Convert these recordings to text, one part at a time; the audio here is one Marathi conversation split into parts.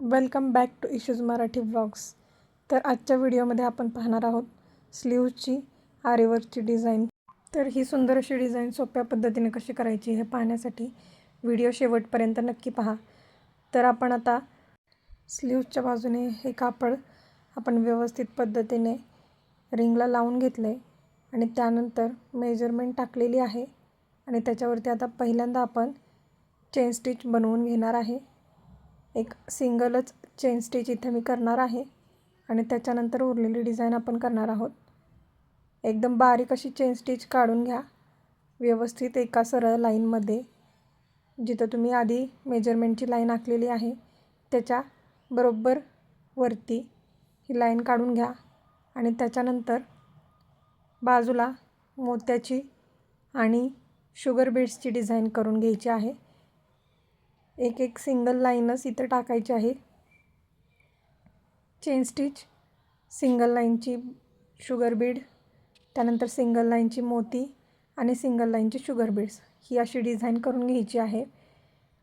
Welcome back to issues Marathi vlogs. तर आजच्या व्हिडिओमध्ये आपण पाहणार आहोत स्लीव्सची आरीवर्कची डिझाईन। तर ही सुंदर अशी डिझाईन सोप्या पद्धतीने कशी करायची हे पाहण्यासाठी व्हिडिओ शेवटपर्यंत नक्की पहा। तर आपण आता स्लीव्सच्या बाजूने हे कापड आपण व्यवस्थित पद्धतीने रिंगला लावून घेतले आणि त्यानंतर मेजरमेंट टाकलेली आहे आणि त्याच्यावरती आता पहिल्यांदा आपण चेन स्टिच बनवून घेणार आहे। एक सिंगलच चेन स्टिच इथे मी करणार आहे आणि त्याच्यानंतर उरलेली डिझाईन आपण करणार आहोत। एकदम बारीक अशी चेन स्टिच काढून घ्या व्यवस्थित एका सरळ लाईनमध्ये। जिथं तुम्ही आधी मेजरमेंटची लाईन आखलेली आहे त्याच्या बरोबर वरती ही लाईन काढून घ्या आणि त्याच्यानंतर बाजूला मोत्याची आणि शुगर बीड्सची डिझाईन करून घ्यायची आहे। एक सिंगल लाईनच इथं टाकायची आहे। चेन स्टिच, सिंगल लाईनची शुगर बीड, त्यानंतर सिंगल लाईनची मोती आणि सिंगल लाईनची शुगर बीड्स ही अशी डिझाईन करून घ्यायची आहे।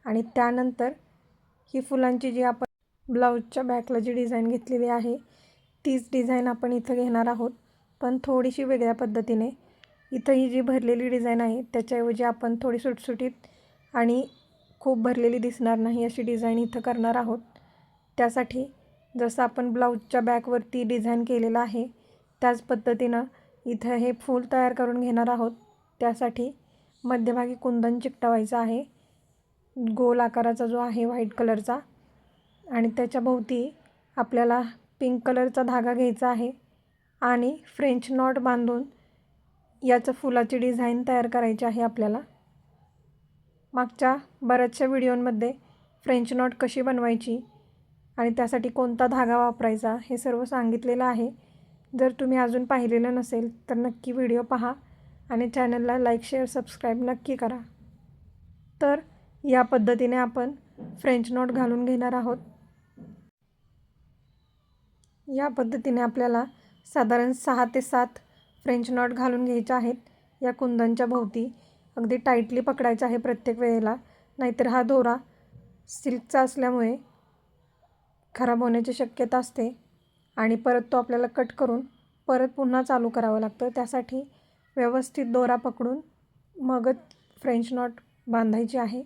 आणि त्यानंतर ही फुलांची जी आपण ब्लाऊजच्या बॅकला जी डिझाईन घेतलेली आहे तीच डिझाईन आपण इथं घेणार आहोत, पण थोडीशी वेगळ्या पद्धतीने। इथं ही जी भरलेली डिझाईन आहे त्याच्याऐवजी आपण थोडी सुटसुटीत आणि खूप भरलेली दिसणार नाही अशी डिझाईन इथं करणार आहोत। त्यासाठी जसं आपण ब्लाऊजच्या बॅकवरती डिझाईन केलेलं आहे त्याच पद्धतीनं इथं हे फूल तयार करून घेणार आहोत। त्यासाठी मध्यभागी कुंदन चिकटवायचं आहे गोल आकाराचा जो आहे व्हाईट कलरचा, आणि त्याच्या भोवती आपल्याला पिंक कलरचा धागा घ्यायचा आहे आणि फ्रेंच नॉट बांधून याचं फुलाची डिझाईन तयार करायची आहे आपल्याला। मागच्या बऱ्याचशा व्हिडिओंमध्ये फ्रेंच नॉट कशी बनवायची आणि त्यासाठी कोणता धागा वापरायचा हे सर्व सांगितलेलं आहे। जर तुम्ही अजून पाहिलेलं नसेल तर नक्की व्हिडिओ पहा आणि चॅनलला लाईक शेअर सबस्क्राईब नक्की करा। तर या पद्धतीने आपण फ्रेंच नॉट घालून घेणार आहोत। या पद्धतीने आपल्याला साधारण 6 ते 7 फ्रेंच नॉट घालून घ्यायचे आहेत या कुंदनच्या भोवती। अगदी टाईटली पकडायचं आहे प्रत्येक वेळेला, नाहीतर हा दोरा सिल्कचा असल्यामुळे खराब होण्याची शक्यता असते आणि परत तो आपल्याला कट करून परत पुन्हा चालू करावं लागतं। त्यासाठी व्यवस्थित दोरा पकडून मगच फ्रेंच नॉट बांधायची आहे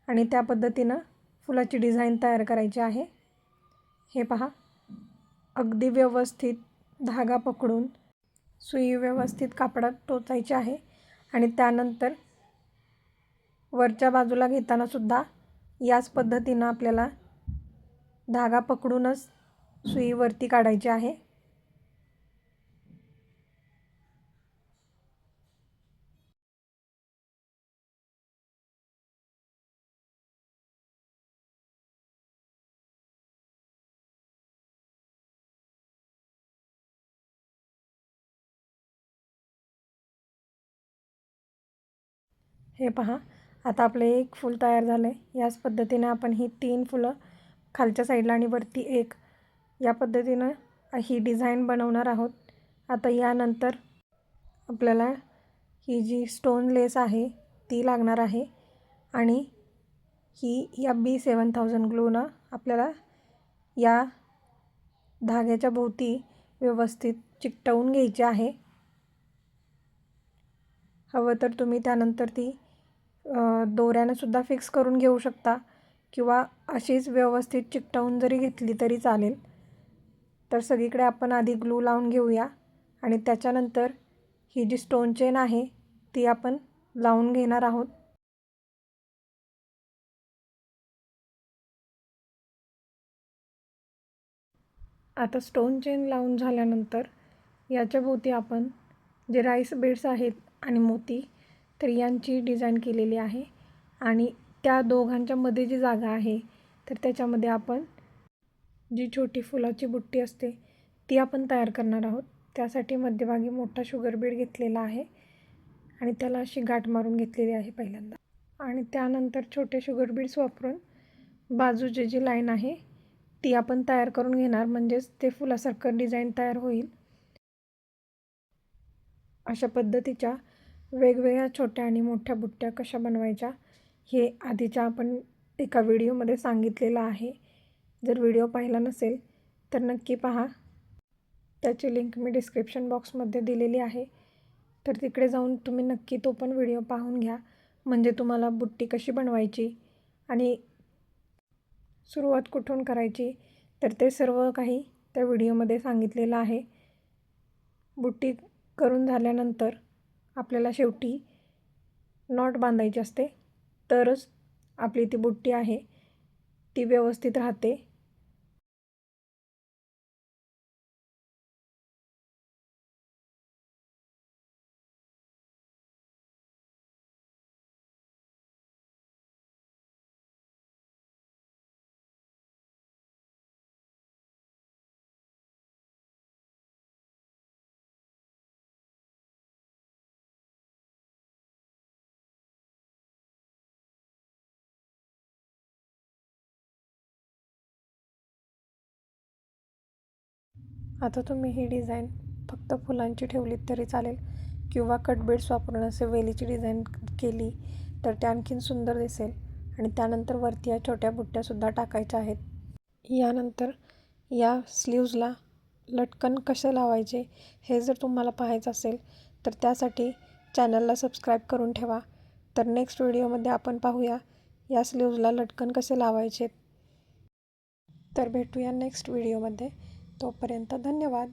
आणि त्या पद्धतीनं फुलाची डिझाईन तयार करायची आहे। हे पहा, अगदी व्यवस्थित धागा पकडून सुई व्यवस्थित कापडात टोचायची आहे आणि त्यानंतर वरच्या बाजूला घेताना सुद्धा याच पद्धतीनं आपल्याला धागा पकडूनच सुई वरती काढायची आहे। हे पहा, आता आपले एक फूल तयार झालं आहे। याच पद्धतीने आपण ही 3 फुलं खालच्या साईडला आणि वरती एक या पद्धतीनं ही डिझाईन बनवणार आहोत। आता यानंतर आपल्याला ही जी स्टोन लेस आहे ती लागणार आहे आणि ही या B7000 ग्लूनं आपल्याला या धाग्याच्या भोवती व्यवस्थित चिकटवून घ्यायची आहे। हवं तर तुम्ही त्यानंतर ती दोऱ्यानं सुद्धा फिक्स करून घेऊ शकता किंवा अशीच व्यवस्थित चिकटवून जरी घेतली तरी चालेल। तर सगळीकडे आपण आधी ग्लू लावून घेऊया आणि त्याच्यानंतर ही जी स्टोन चेन आहे ती आपण लावून घेणार आहोत। आता स्टोन चेन लावून झाल्यानंतर याच्या भोवती आपण जे राईस बीड्स आहेत आणि मोती तर यांची डिझाईन केलेली आहे आणि त्या दोघांच्या मध्ये जी जागा आहे तर त्याच्यामध्ये आपण जी छोटी फुलाची बुट्टी असते ती आपण तयार करणार आहोत। त्यासाठी मध्यभागी मोठा शुगर बीड घेतलेला आहे आणि त्याला अशी गाठ मारून घेतलेली आहे पहिल्यांदा, आणि त्यानंतर छोटे शुगर बीड्स वापरून बाजूची जी लाईन आहे ती आपण तयार करून घेणार, म्हणजेच ते फुलासारखं डिझाईन तयार होईल। अशा पद्धतीच्या वेगवेगळ्या छोट्या आणि मोठ्या बुट्ट्या कशा बनवायच्या हे आधीच्या आपण एका व्हिडिओमध्ये सांगितलेलं आहे। जर व्हिडिओ पाहिला नसेल तर नक्की पहा. त्याची लिंक मी डिस्क्रिप्शन बॉक्समध्ये दिलेली आहे, तर तिकडे जाऊन तुम्ही नक्की तो पण व्हिडिओ पाहून घ्या. म्हणजे तुम्हाला बुट्टी कशी बनवायची आणि सुरुवात कुठून करायची तर ते सर्व काही त्या व्हिडिओमध्ये सांगितलेलं आहे. बुट्टी करून झाल्यानंतर आपल्याला शेवटी नॉट बांधायची असते, तरच आपली ती बुट्टी आहे ती व्यवस्थित राहते. आता तुम्ही ही डिझाईन फक्त फुलांची ठेवलीत तरी चालेल किंवा कट बीड्स वापरून असे वेलीची डिझाईन केली तर ते आणखीन सुंदर दिसेल. आणि त्यानंतर वरती या छोट्या बुट्ट्यासुद्धा टाकायच्या आहेत. यानंतर या स्लीव्जला लटकन कसे लावायचे हे जर तुम्हाला पाहायचं असेल तर त्यासाठी चॅनलला सबस्क्राईब करून ठेवा. तर नेक्स्ट व्हिडिओमध्ये आपण पाहूया या स्लीव्जला लटकन कसे लावायचे. तर भेटूया नेक्स्ट व्हिडिओमध्ये. तोपर्यंत धन्यवाद.